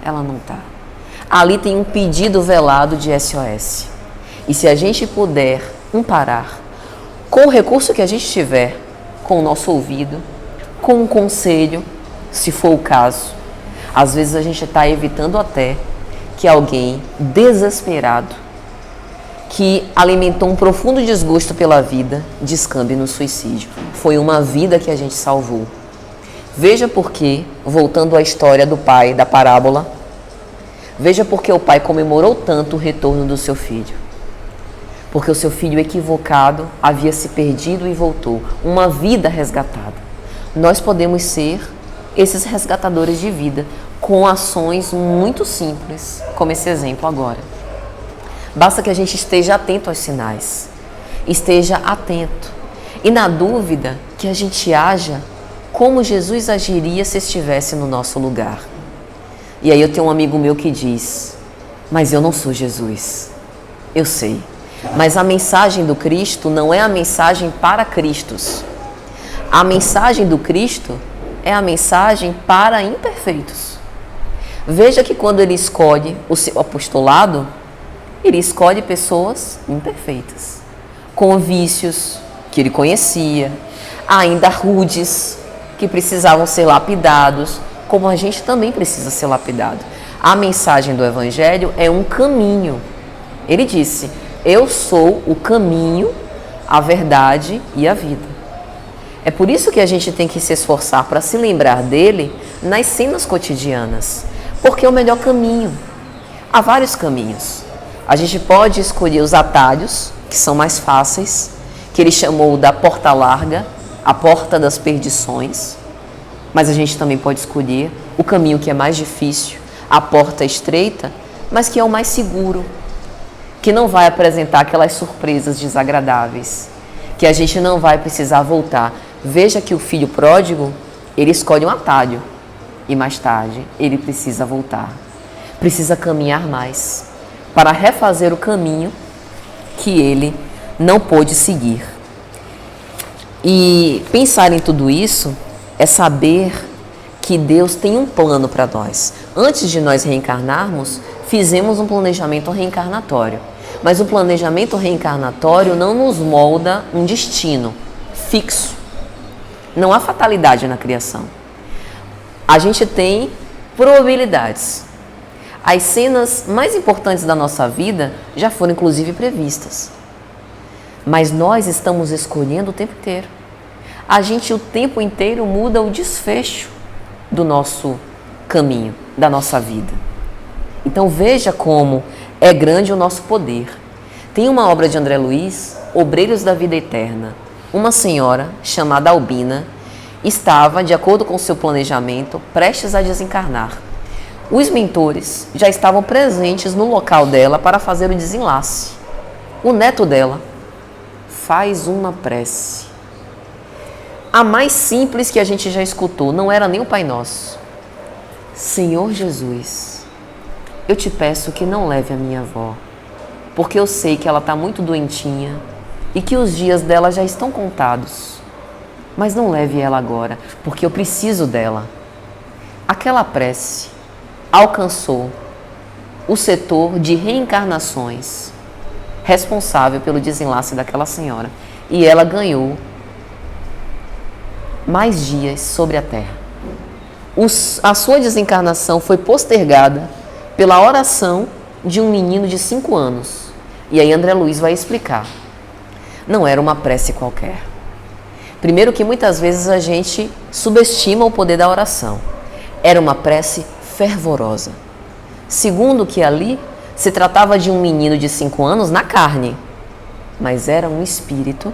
Ela não está. Ali tem um pedido velado de SOS. E se a gente puder amparar, com o recurso que a gente tiver, com o nosso ouvido, com um conselho, se for o caso, às vezes a gente está evitando até que alguém desesperado, que alimentou um profundo desgosto pela vida, descambe no suicídio. Foi uma vida que a gente salvou. Veja por que, voltando à história do pai da parábola, veja por que o pai comemorou tanto o retorno do seu filho. Porque o seu filho equivocado havia se perdido e voltou. Uma vida resgatada. Nós podemos ser esses resgatadores de vida com ações muito simples, como esse exemplo agora. Basta que a gente esteja atento aos sinais, esteja atento e, na dúvida, que a gente haja como Jesus agiria se estivesse no nosso lugar. E aí eu tenho um amigo meu que diz: mas eu não sou Jesus. Eu sei. Mas a mensagem do Cristo não é a mensagem para Cristos. A mensagem do Cristo é a mensagem para imperfeitos. Veja que quando ele escolhe o seu apostolado, ele escolhe pessoas imperfeitas, com vícios que ele conhecia, ainda rudes, que precisavam ser lapidados, como a gente também precisa ser lapidado. A mensagem do Evangelho é um caminho. Ele disse: eu sou o caminho, a verdade e a vida. É por isso que a gente tem que se esforçar para se lembrar dele nas cenas cotidianas, porque é o melhor caminho. Há vários caminhos. A gente pode escolher os atalhos, que são mais fáceis, que ele chamou da porta larga, a porta das perdições, mas a gente também pode escolher o caminho que é mais difícil, a porta estreita, mas que é o mais seguro, que não vai apresentar aquelas surpresas desagradáveis, que a gente não vai precisar voltar. Veja que o filho pródigo, ele escolhe um atalho e mais tarde ele precisa voltar, precisa caminhar mais para refazer o caminho que ele não pôde seguir. E pensar em tudo isso é saber que Deus tem um plano para nós. Antes de nós reencarnarmos, fizemos um planejamento reencarnatório. Mas o planejamento reencarnatório não nos molda um destino fixo. Não há fatalidade na criação. A gente tem probabilidades. As cenas mais importantes da nossa vida já foram inclusive previstas. Mas nós estamos escolhendo o tempo inteiro. A gente o tempo inteiro muda o desfecho do nosso caminho, da nossa vida. Então veja como é grande o nosso poder. Tem uma obra de André Luiz, Obreiros da Vida Eterna. Uma senhora chamada Albina estava, de acordo com seu planejamento, prestes a desencarnar. Os mentores já estavam presentes no local dela para fazer o desenlace. O neto dela faz uma prece. A mais simples que a gente já escutou, não era nem o Pai Nosso. Senhor Jesus, eu te peço que não leve a minha avó, porque eu sei que ela está muito doentinha e que os dias dela já estão contados. Mas não leve ela agora, porque eu preciso dela. Aquela prece alcançou o setor de reencarnações responsável pelo desenlace daquela senhora. E ela ganhou mais dias sobre a terra. A sua desencarnação foi postergada pela oração de um menino de 5 anos. E aí André Luiz vai explicar. Não era uma prece qualquer. Primeiro que muitas vezes a gente subestima o poder da oração. Era uma prece fervorosa. Segundo que ali se tratava de um menino de 5 anos na carne, mas era um espírito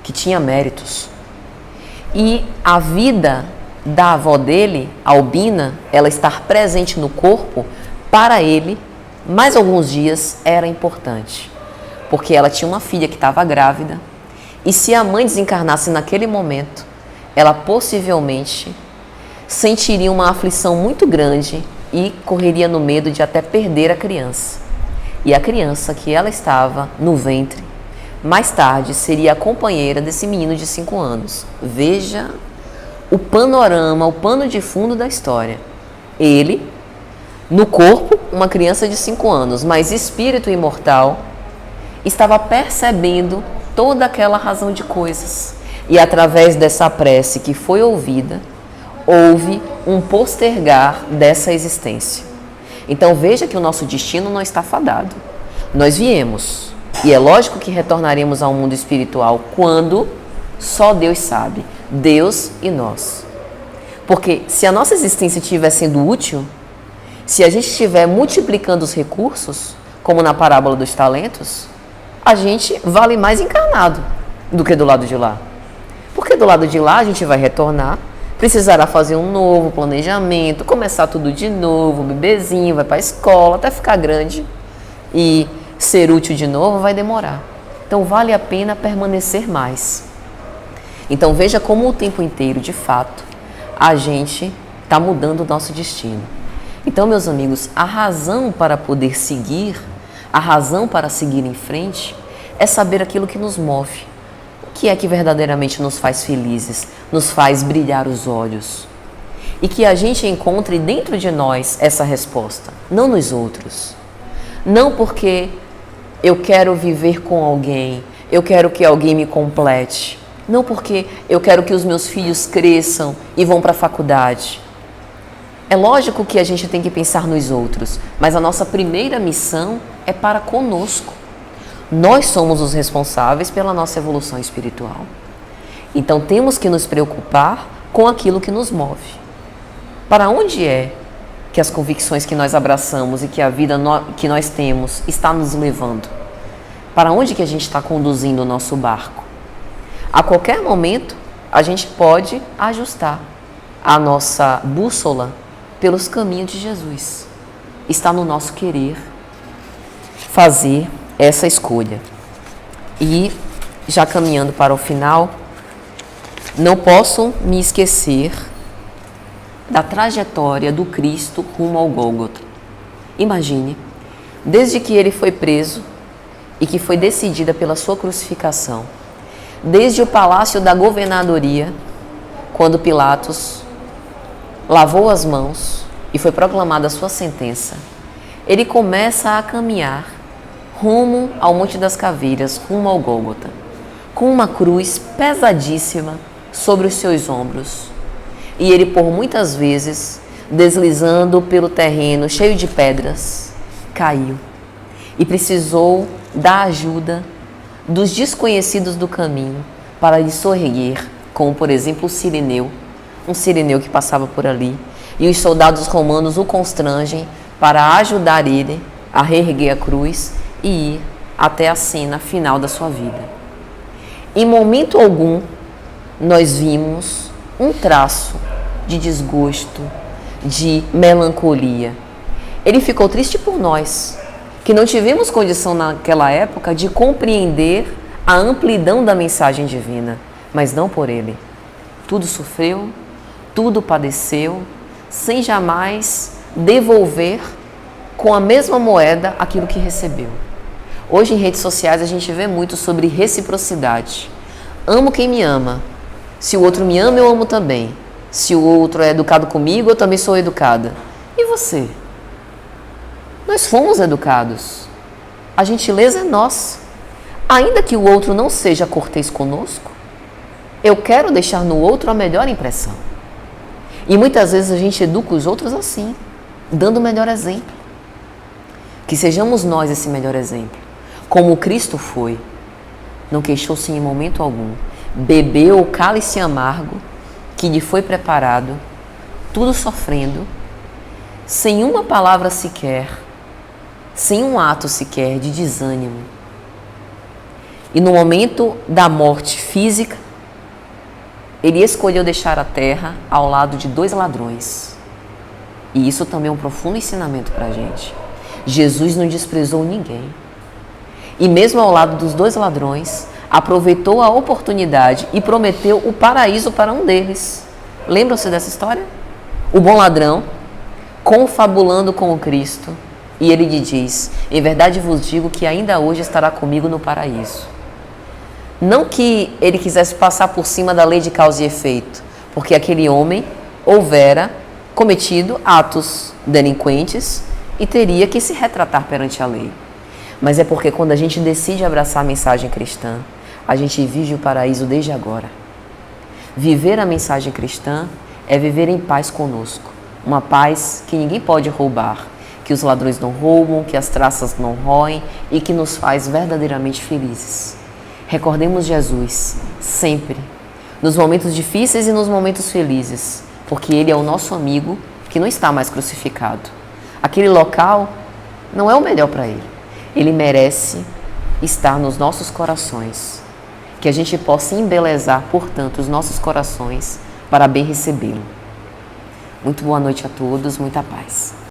que tinha méritos. E a vida da avó dele, Albina, ela estar presente no corpo, para ele, mais alguns dias era importante. Porque ela tinha uma filha que estava grávida, e se a mãe desencarnasse naquele momento, ela possivelmente sentiria uma aflição muito grande e correria no medo de até perder a criança. E a criança que ela estava no ventre, mais tarde seria a companheira desse menino de 5 anos. Veja o panorama, o pano de fundo da história. Ele, no corpo, uma criança de 5 anos, mas espírito imortal, estava percebendo toda aquela razão de coisas. E através dessa prece que foi ouvida, houve um postergar dessa existência. Então veja que o nosso destino não está fadado. Nós viemos, e é lógico que retornaremos ao mundo espiritual quando só Deus sabe, Deus e nós. Porque se a nossa existência estiver sendo útil, se a gente estiver multiplicando os recursos, como na parábola dos talentos, a gente vale mais encarnado do que do lado de lá. Porque do lado de lá a gente vai retornar, precisará fazer um novo planejamento, começar tudo de novo, bebezinho, vai para a escola, até ficar grande. E ser útil de novo vai demorar. Então vale a pena permanecer mais. Então veja como o tempo inteiro, de fato, a gente está mudando o nosso destino. Então, meus amigos, a razão para poder seguir A razão para seguir em frente é saber aquilo que nos move. O que é que verdadeiramente nos faz felizes, nos faz brilhar os olhos? E que a gente encontre dentro de nós essa resposta, não nos outros. Não porque eu quero viver com alguém, eu quero que alguém me complete. Não porque eu quero que os meus filhos cresçam e vão para a faculdade. É lógico que a gente tem que pensar nos outros, mas a nossa primeira missão é para conosco. Nós somos os responsáveis pela nossa evolução espiritual. Então temos que nos preocupar com aquilo que nos move. Para onde é que as convicções que nós abraçamos e que a vida que nós temos está nos levando? Para onde que a gente está conduzindo o nosso barco? A qualquer momento, a gente pode ajustar a nossa bússola pelos caminhos de Jesus. Está no nosso querer fazer essa escolha. E, já caminhando para o final, não posso me esquecer da trajetória do Cristo rumo ao Gólgota. Imagine, desde que ele foi preso e que foi decidida pela sua crucificação, desde o palácio da governadoria, quando Pilatos lavou as mãos e foi proclamada a sua sentença, ele começa a caminhar rumo ao Monte das Caveiras, rumo ao Gólgota, com uma cruz pesadíssima sobre os seus ombros. E ele, por muitas vezes, deslizando pelo terreno cheio de pedras, caiu e precisou da ajuda dos desconhecidos do caminho para lhe soerguer, como, por exemplo, um sirineu que passava por ali, e os soldados romanos o constrangem para ajudar ele a reerguer a cruz e ir até a cena final da sua vida. Em momento algum, nós vimos um traço de desgosto, de melancolia. Ele ficou triste por nós, que não tivemos condição naquela época de compreender a amplidão da mensagem divina, mas não por ele. Tudo sofreu, tudo padeceu, sem jamais devolver com a mesma moeda aquilo que recebeu. Hoje em redes sociais a gente vê muito sobre reciprocidade. Amo quem me ama. Se o outro me ama, eu amo também. Se o outro é educado comigo, eu também sou educada. E você? Nós fomos educados. A gentileza é nossa. Ainda que o outro não seja cortês conosco, eu quero deixar no outro a melhor impressão. E muitas vezes a gente educa os outros assim, dando o melhor exemplo. Que sejamos nós esse melhor exemplo. Como Cristo foi. Não queixou-se em momento algum. Bebeu o cálice amargo que lhe foi preparado, tudo sofrendo, sem uma palavra sequer, sem um ato sequer de desânimo. E no momento da morte física, ele escolheu deixar a terra ao lado de 2 ladrões. E isso também é um profundo ensinamento para a gente. Jesus não desprezou ninguém. E mesmo ao lado dos 2 ladrões, aproveitou a oportunidade e prometeu o paraíso para um deles. Lembram-se dessa história? O bom ladrão, confabulando com o Cristo, e ele lhe diz: em verdade vos digo que ainda hoje estará comigo no paraíso. Não que ele quisesse passar por cima da lei de causa e efeito, porque aquele homem houvera cometido atos delinquentes e teria que se retratar perante a lei. Mas é porque quando a gente decide abraçar a mensagem cristã, a gente vive o paraíso desde agora. Viver a mensagem cristã é viver em paz conosco. Uma paz que ninguém pode roubar, que os ladrões não roubam, que as traças não roem e que nos faz verdadeiramente felizes. Recordemos Jesus sempre, nos momentos difíceis e nos momentos felizes, porque Ele é o nosso amigo que não está mais crucificado. Aquele local não é o melhor para Ele. Ele merece estar nos nossos corações. Que a gente possa embelezar, portanto, os nossos corações para bem recebê-lo. Muito boa noite a todos, muita paz.